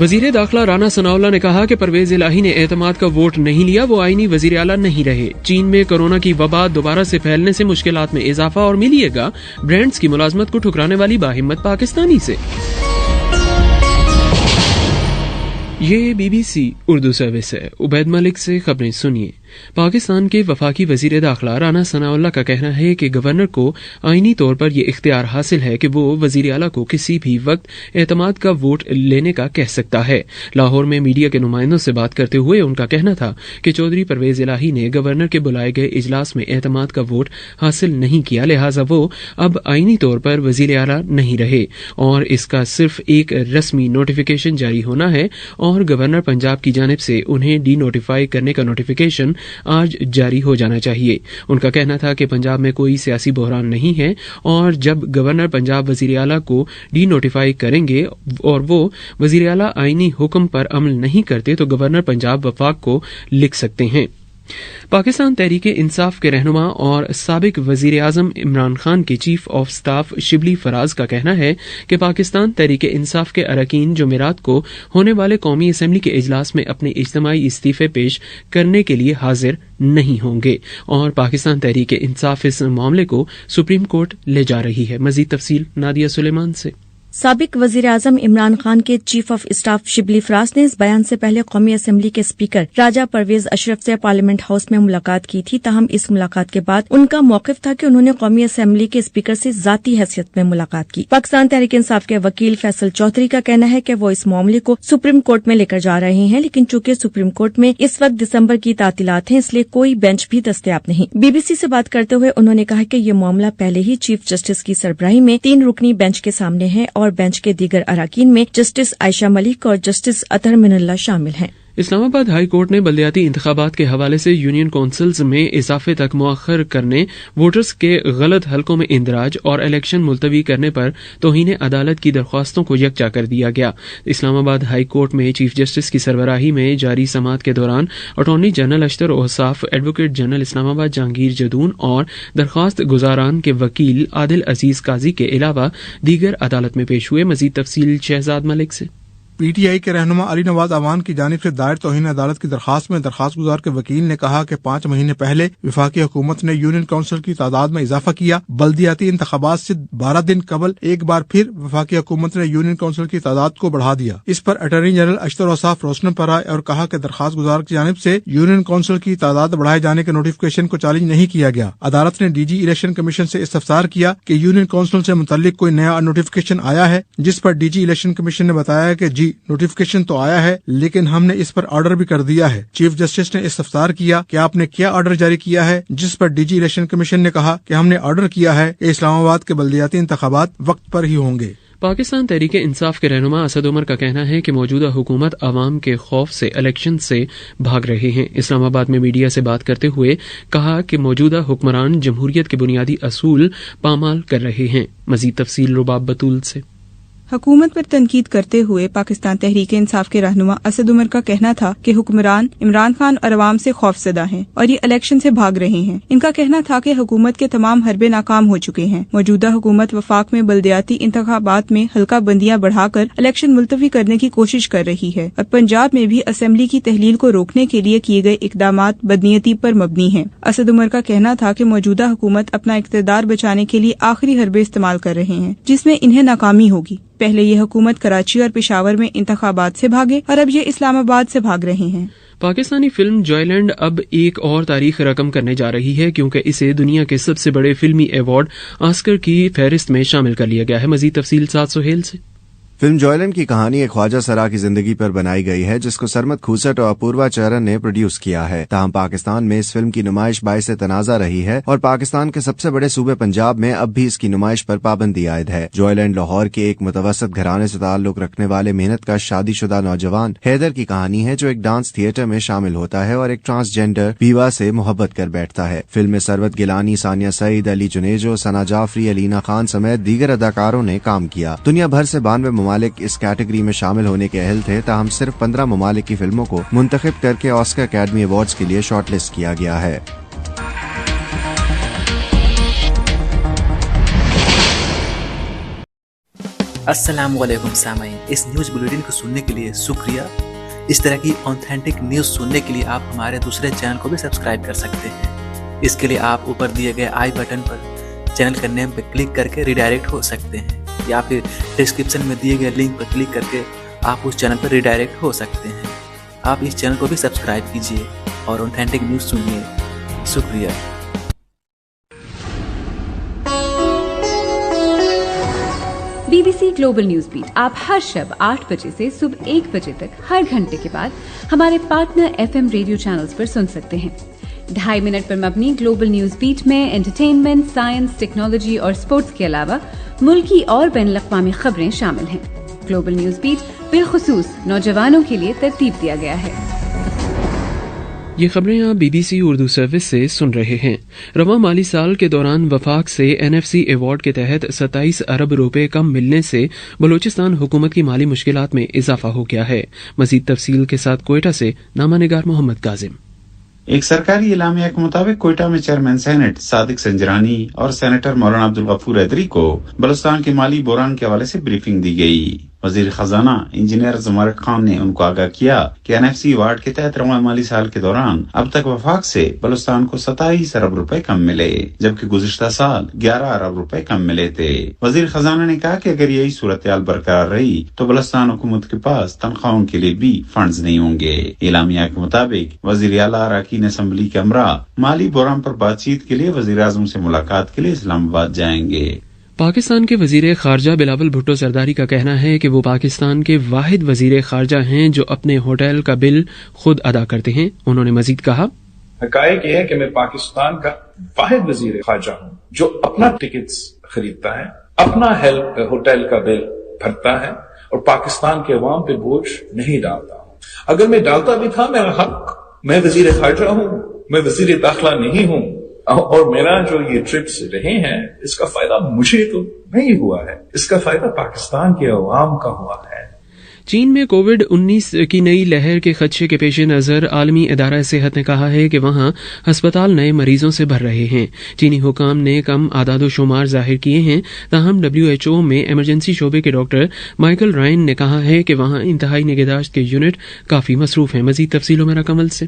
वजीर दाखिला राना सनाउल्लाह ने कहा कि परवेज इलाही ने एतमाद का वोट नहीं लिया, वो आईनी वजीर आला नहीं रहे। चीन में कोरोना की वबा दोबारा से फैलने से मुश्किलात में इजाफा और मिलिएगा ब्रांड्स की मुलाजमत को ठुकराने वाली बाहिम्मत पाकिस्तानी से। ये BBC उर्दू सर्विस है। उबैद मलिक से खबरें सुनिए। पाकिस्तान के वफाकी वजीर दाखिला राना सनाउल्लाह का कहना है कि गवर्नर को आईनी तौर पर यह इख्तियार हासिल है कि वो वजीर आला को किसी भी वक्त एतमाद का वोट लेने का कह सकता है। लाहौर में मीडिया के नुमाइंदों से बात करते हुए उनका कहना था कि चौधरी परवेज इलाही ने गवर्नर के बुलाए गए इजलास में एतमाद का वोट हासिल नहीं किया, लिहाजा वो अब आईनी तौर पर वजीर आला नहीं रहे और इसका सिर्फ एक रस्मी नोटिफिकेशन जारी होना है और गवर्नर पंजाब की जानिब से उन्हें डी नोटिफाई करने का नोटिफिकेशन आज जारी हो जाना चाहिए। उनका कहना था कि पंजाब में कोई सियासी बहरान नहीं है और जब गवर्नर पंजाब वजीर आला को डी नोटिफाई करेंगे और वो वजीर आला आईनी हुक्म पर अमल नहीं करते तो गवर्नर पंजाब वफाक को लिख सकते हैं। पाकिस्तान तहरीक इंसाफ के रहनुमा और साबिक वजीर आजम इमरान खान के chief of staff Shibli Faraz का कहना है कि पाकिस्तान तहरीक इंसाफ के अरकान जुमेरात को होने वाले कौमी असम्बली के इजलास में अपने इज्तिमाई इस्तीफे पेश करने के लिए हाजिर नहीं होंगे और पाकिस्तान तहरीक इंसाफ इस मामले को सुप्रीम कोर्ट ले जा रही है। मजीद तफसील नादिया सुलेमान से। साबिक वजीर आजम इमरान खान के chief of staff Shibli Faraz ने इस बयान से पहले कौमी असम्बली के स्पीकर राजा परवेज अशरफ से पार्लियामेंट हाउस में मुलाकात की थी। ताहम इस मुलाकात के बाद उनका मौकिफ था कि उन्होंने कौमी असम्बली के स्पीकर से जाती हैसियत में मुलाकात की। पाकिस्तान तहरीक इंसाफ के वकील फैसल चौधरी का कहना है कि वो इस मामले को सुप्रीम कोर्ट में लेकर जा रहे हैं, लेकिन चूंकि सुप्रीम कोर्ट में इस वक्त दिसंबर की तातीलात हैं, इसलिए कोई बेंच भी दस्तयाब नहीं। BBC से बात करते हुए उन्होंने कहा कि ये मामला पहले ही चीफ जस्टिस की सरबराही में 3 रुकनी बेंच के सामने है और बेंच के दीगर अराकीन में जस्टिस आयशा मलिक और जस्टिस अतहर मिनल्ला शामिल हैं। इस्लामाबाद हाई कोर्ट ने बल्दियाती इंतखाबात के हवाले से यूनियन काउंसिल्स में इजाफे तक मुअख्खर करने, वोटर्स के गलत हलकों में इंदराज और इलेक्शन मुलतवी करने पर तौहीन अदालत की दरख्वास्तों को यकजा कर दिया गया। इस्लामाबाद हाई कोर्ट में चीफ जस्टिस की सरबराही में जारी समाअत के दौरान attorney general Ashtar Ausaf, advocate general Islamabad Jahangir Jadoon और दरख्वास्त गुजारान के वकील आदिल अजीज काजी के अलावा दीगर अदालत में पेश हुए। मजीद तफसील शहजाद मलिक से। PTI के रहनुमा अली नवाज अवान की जानिब से दायर तौहीन अदालत की दरखास्त में दरखास्त गुजार के वकील ने कहा कि 5 महीने पहले विफाकी हुकूमत ने यूनियन काउंसिल की तादाद में इजाफा किया। बल्दियाती इंतखाबात से 12 दिन कबल एक बार फिर विफाकी हुकूमत ने यूनियन काउंसिल की तादाद को बढ़ा दिया। इस पर अटॉर्नी जनरल अशतर औसाफ रोशनन पर आए और कहा कि दरखास्त गुजार की जानिब से यूनियन काउंसिल की तादाद बढ़ाए जाने के नोटिफिकेशन को चैलेंज नहीं किया गया। अदालत ने DG इलेक्शन कमीशन से इस्तफसार किया कि यूनियन काउंसिल से मुतल्लिक कोई नया नोटिफिकेशन आया है, जिस पर DG इलेक्शन कमीशन ने बताया कि जी नोटिफिकेशन तो आया है, लेकिन हमने इस पर ऑर्डर भी कर दिया है। चीफ जस्टिस ने इस्तफसार किया कि आपने क्या ऑर्डर जारी किया है, जिस पर DG इलेक्शन कमीशन ने कहा कि हमने ऑर्डर किया है कि इस्लामाबाद के बल्दियाती इंतखाबात वक्त पर ही होंगे। पाकिस्तान तहरीक इंसाफ के रहनुमा असद उमर का कहना है कि मौजूदा हुकूमत अवाम के खौफ से इलेक्शन से भाग रहे हैं। इस्लामाबाद में मीडिया से बात करते हुए कहा कि मौजूदा हुक्मरान जमहूरियत के बुनियादी असूल पामाल कर रहे हैं। मजीद तफसील रुबाब बतूल से। हुकूमत पर तनकीद करते हुए पाकिस्तान तहरीक इंसाफ के रहनुमा असद उमर का कहना था कि हुक्मरान इमरान खान और अवाम से खौफजदा हैं और ये इलेक्शन से भाग रहे हैं। इनका कहना था कि हुकूमत के तमाम हरबे नाकाम हो चुके हैं। मौजूदा हुकूमत वफाक में बल्दियाती इंतखाबात में हल्का बंदियां बढ़ाकर इलेक्शन मुलतवी करने की कोशिश कर रही है और पंजाब में भी असम्बली की तहलील को रोकने के लिए किए गए इकदामात बदनीयती पर मबनी हैं। असद उमर का कहना था कि मौजूदा हुकूमत अपना इक़्तिदार बचाने के लिए आखिरी हरबे इस्तेमाल कर रहे हैं, जिसमें इन्हें नाकामी होगी। पहले ये हुकूमत कराची और पेशावर में इंतखाबात से भागे और अब ये इस्लामाबाद से भाग रहे हैं। पाकिस्तानी फिल्म जॉयलैंड अब एक और तारीख रकम करने जा रही है, क्योंकि इसे दुनिया के सबसे बड़े फिल्मी अवार्ड ऑस्कर की फहरिस्त में शामिल कर लिया गया है। मजीद तफसील साद सुहेल से। फिल्म जॉयलैंड की कहानी एक ख्वाजा सरा की जिंदगी पर बनाई गई है, जिसको सरमद खूसट और अपूर्वा चरण ने प्रोड्यूस किया है। ताहम पाकिस्तान में इस फिल्म की नुमाइश बाइस तनाजा रही है और पाकिस्तान के सबसे बड़े सूबे पंजाब में अब भी इसकी नुमाइश पर पाबंदी आयद है। जॉयलैंड लाहौर के एक मुतवसत घराने से ताल्लुक रखने वाले मेहनत का शादीशुदा नौजवान हैदर की कहानी है, जो एक डांस थिएटर में शामिल होता है और एक ट्रांसजेंडर बीवा से मोहब्बत कर बैठता है। फिल्म में सरवत गिलानी, सानिया सईद, अली जुनेजो, सना जाफरी, अलीना खान समेत दीगर अदाकारों ने काम किया। दुनिया भर से 92 ममालिक इस कैटेगरी में शामिल होने के अहल थे। ताहम सिर्फ 15 ममालिक की फिल्मों को मुंतखब करके ऑस्कर अकेडमी अवार्ड्स के लिए शॉर्टलिस्ट किया गया है। السلام علیکم سامعین، اس نیوز بلیٹن کو سننے کے لیے شکریہ۔ اس طرح کی آتھینٹک نیوز سننے کے لیے آپ ہمارے دوسرے چینل کو بھی سبسکرائب کر سکتے ہیں۔ اس کے لیے آپ اوپر دیے گئے آئی بٹن پر چینل کا نیم پہ کلک کر کے ریڈائریکٹ ہو سکتے ہیں، یا پھر ڈسکرپشن میں دیے گئے لنک پر کلک کر کے آپ اس چینل پر ریڈائریکٹ ہو سکتے ہیں۔ آپ اس چینل کو بھی سبسکرائب کیجیے اور آتھینٹک نیوز سنیے۔ شکریہ۔ BBC گلوبل نیوز بیٹ آپ ہر شب 8 بجے سے صبح 1 بجے تک ہر گھنٹے کے بعد ہمارے پارٹنر FM ریڈیو چینلز پر سن سکتے ہیں۔ 2.5 منٹ پر مبنی گلوبل نیوز بیٹ میں انٹرٹینمنٹ، سائنس، ٹیکنالوجی اور سپورٹس کے علاوہ ملکی اور بین الاقوامی خبریں شامل ہیں۔ گلوبل نیوز بیٹ بالخصوص نوجوانوں کے لیے ترتیب دیا گیا ہے۔ یہ خبریں آپ BBC اردو سروس سے سن رہے ہیں۔ رواں مالی سال کے دوران وفاق سے NFC ایوارڈ کے تحت 27 ارب روپے کم ملنے سے بلوچستان حکومت کی مالی مشکلات میں اضافہ ہو گیا ہے۔ مزید تفصیل کے ساتھ کوئٹہ سے نامہ نگار محمد کاظم۔ ایک سرکاری اعلامیہ کے مطابق کوئٹہ میں چیئرمین سینٹ صادق سنجرانی اور سینیٹر مولانا عبدالغفور حیدری کو بلوچستان کے مالی بحران کے حوالے سے بریفنگ دی گئی۔ وزیر خزانہ انجینئر زمرد خان نے ان کو آگاہ کیا کہ NFC ایوارڈ کے تحت رواں مالی سال کے دوران اب تک وفاق سے بلوچستان کو 27 ارب روپے کم ملے، جبکہ گزشتہ سال 11 ارب روپے کم ملے تھے۔ وزیر خزانہ نے کہا کہ اگر یہی صورتحال برقرار رہی تو بلوچستان حکومت کے پاس تنخواہوں کے لیے بھی فنڈز نہیں ہوں گے۔ اعلامیہ کے مطابق وزیر اعلیٰ اراکین اسمبلی کے امراء مالی بحران پر بات چیت کے لیے وزیر اعظم سے ملاقات کے لیے اسلام آباد جائیں گے۔ پاکستان کے وزیر خارجہ بلاول بھٹو زرداری کا کہنا ہے کہ وہ پاکستان کے واحد وزیر خارجہ ہیں جو اپنے ہوٹل کا بل خود ادا کرتے ہیں۔ انہوں نے مزید کہا، حقائق یہ ہے کہ میں پاکستان کا واحد وزیر خارجہ ہوں جو اپنا ٹکٹس خریدتا ہے، اپنا ہوٹل کا بل بھرتا ہے اور پاکستان کے عوام پہ بوجھ نہیں ڈالتا ہوں۔ اگر میں ڈالتا بھی تھا میرا حق، میں وزیر خارجہ ہوں، میں وزیر داخلہ نہیں ہوں، اور میرا جو یہ ٹرپس رہے ہیں اس کا فائدہ مجھے تو نہیں ہوا ہے، اس کا فائدہ پاکستان کے عوام کا ہوا ہے۔ چین میں کووڈ-19 کی نئی لہر کے خدشے کے پیش نظر عالمی ادارہ صحت نے کہا ہے کہ وہاں ہسپتال نئے مریضوں سے بھر رہے ہیں۔ چینی حکام نے کم اعداد و شمار ظاہر کیے ہیں، تاہم WHO میں ایمرجنسی شعبے کے ڈاکٹر مائیکل رائن نے کہا ہے کہ وہاں انتہائی نگہداشت کے یونٹ کافی مصروف ہیں۔ مزید تفصیلوں میں رقم سے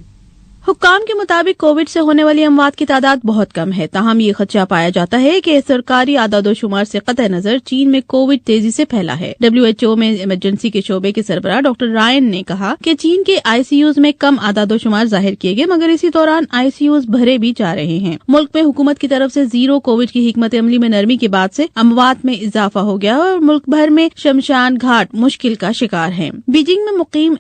حکام کے مطابق کووڈ سے ہونے والی اموات کی تعداد بہت کم ہے، تاہم یہ خدشہ پایا جاتا ہے کہ سرکاری اعداد و شمار سے قطع نظر چین میں کووڈ تیزی سے پھیلا ہے۔ WHO میں ایمرجنسی کے شعبے کے سربراہ ڈاکٹر رائن نے کہا کہ چین کے ICUs میں کم اعداد و شمار ظاہر کیے گئے، مگر اسی دوران ICUs بھرے بھی جا رہے ہیں۔ ملک میں حکومت کی طرف سے زیرو کووڈ کی حکمت عملی میں نرمی کے بعد سے اموات میں اضافہ ہو گیا اور ملک بھر میں شمشان گھاٹ مشکل کا شکار ہیں۔ بیجنگ میں مقیم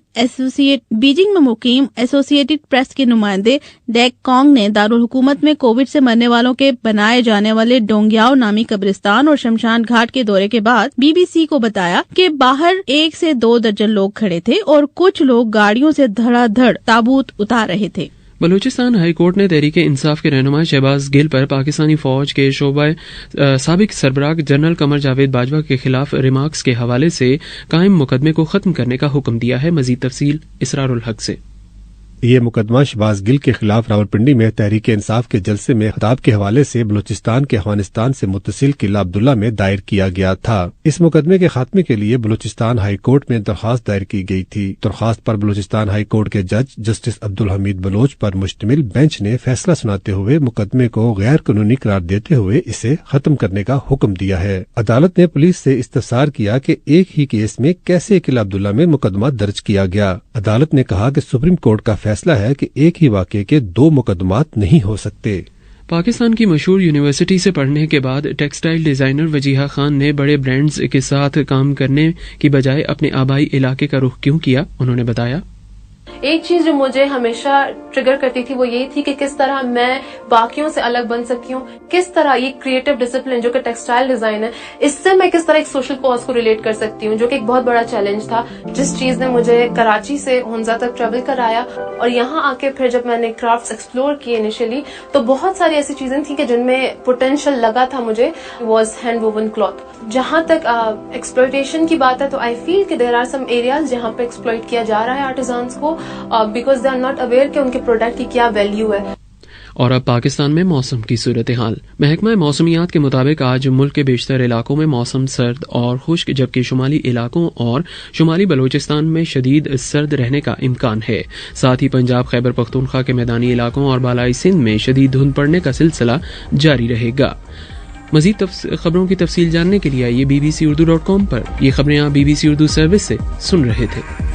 ایسوسیٹڈ پریس کے نمائندے ڈیک کانگ نے دارالحکومت میں کووڈ سے مرنے والوں کے بنائے جانے والے ڈونگیاؤ نامی قبرستان اور شمشان گھاٹ کے دورے کے بعد BBC کو بتایا کہ باہر 1 سے 2 درجن لوگ کھڑے تھے اور کچھ لوگ گاڑیوں سے دھڑا دھڑ تابوت اتار رہے تھے۔ بلوچستان ہائی کورٹ نے تحریک انصاف کے رہنما شہباز گل پر پاکستانی فوج کے شعبہ سابق سربراہ جنرل قمر جاوید باجوہ کے خلاف ریمارکس کے حوالے سے قائم مقدمے کو ختم کرنے کا حکم دیا ہے۔ مزید تفصیل اسرار الحق سے۔ یہ مقدمہ شہباز گل کے خلاف راولپنڈی میں تحریک انصاف کے جلسے میں خطاب کے حوالے سے بلوچستان کے افغانستان سے متصل قلعہ عبداللہ میں دائر کیا گیا تھا۔ اس مقدمے کے خاتمے کے لیے بلوچستان ہائی کورٹ میں درخواست دائر کی گئی تھی۔ درخواست پر بلوچستان ہائی کورٹ کے جج جسٹس عبدالحمید بلوچ پر مشتمل بینچ نے فیصلہ سناتے ہوئے مقدمے کو غیر قانونی قرار دیتے ہوئے اسے ختم کرنے کا حکم دیا ہے۔ عدالت نے پولیس سے استفسار کیا کہ ایک ہی کیس میں کیسے قلعہ عبداللہ میں مقدمہ درج کیا گیا۔ عدالت نے کہا کہ سپریم کورٹ کا فیصلہ ہے کہ ایک ہی واقعے کے 2 مقدمات نہیں ہو سکتے۔ پاکستان کی مشہور یونیورسٹی سے پڑھنے کے بعد ٹیکسٹائل ڈیزائنر وجیہہ خان نے بڑے برانڈز کے ساتھ کام کرنے کی بجائے اپنے آبائی علاقے کا رخ کیوں کیا؟ انہوں نے بتایا، ایک چیز جو مجھے ہمیشہ ٹریگر کرتی تھی وہ یہی تھی کہ کس طرح میں باقیوں سے الگ بن سکتی ہوں، کس طرح یہ کریٹو ڈسپلن جو کہ ٹیکسٹائل ڈیزائن ہے، اس سے میں کس طرح ایک سوشل کاز کو ریلیٹ کر سکتی ہوں، جو کہ ایک بہت بڑا چیلنج تھا جس چیز نے مجھے کراچی سے ہنزا تک ٹریول کرایا۔ اور یہاں آ کے پھر جب میں نے کرافٹس ایکسپلور کیے انیشلی تو بہت ساری ایسی چیزیں تھیں کہ جن میں پوٹینشیل لگا تھا مجھے، واز ہینڈ ووون کلاتھ۔ جہاں تک ایکسپلوئٹیشن کی بات ہے تو آئی فیل کہ دیر آر سم ایریاز جہاں پہ ایکسپلوئٹ کیا جا رہا ہے آرٹیزانس کو because they are not aware کہ ان کے پروڈکٹ کی کیا ویلیو ہے۔ اور اب پاکستان میں موسم کی صورتحال۔ محکمہ موسمیات کے مطابق آج ملک کے بیشتر علاقوں میں موسم سرد اور خشک، جبکہ شمالی علاقوں اور شمالی بلوچستان میں شدید سرد رہنے کا امکان ہے۔ ساتھ ہی پنجاب، خیبر پختونخوا کے میدانی علاقوں اور بالائی سندھ میں شدید دھند پڑنے کا سلسلہ جاری رہے گا۔ مزید خبروں کی تفصیل جاننے کے لیے آئیے BBC Urdu.com پر۔ یہ خبریں آپ BBC اردو سروس سے سن رہے تھے۔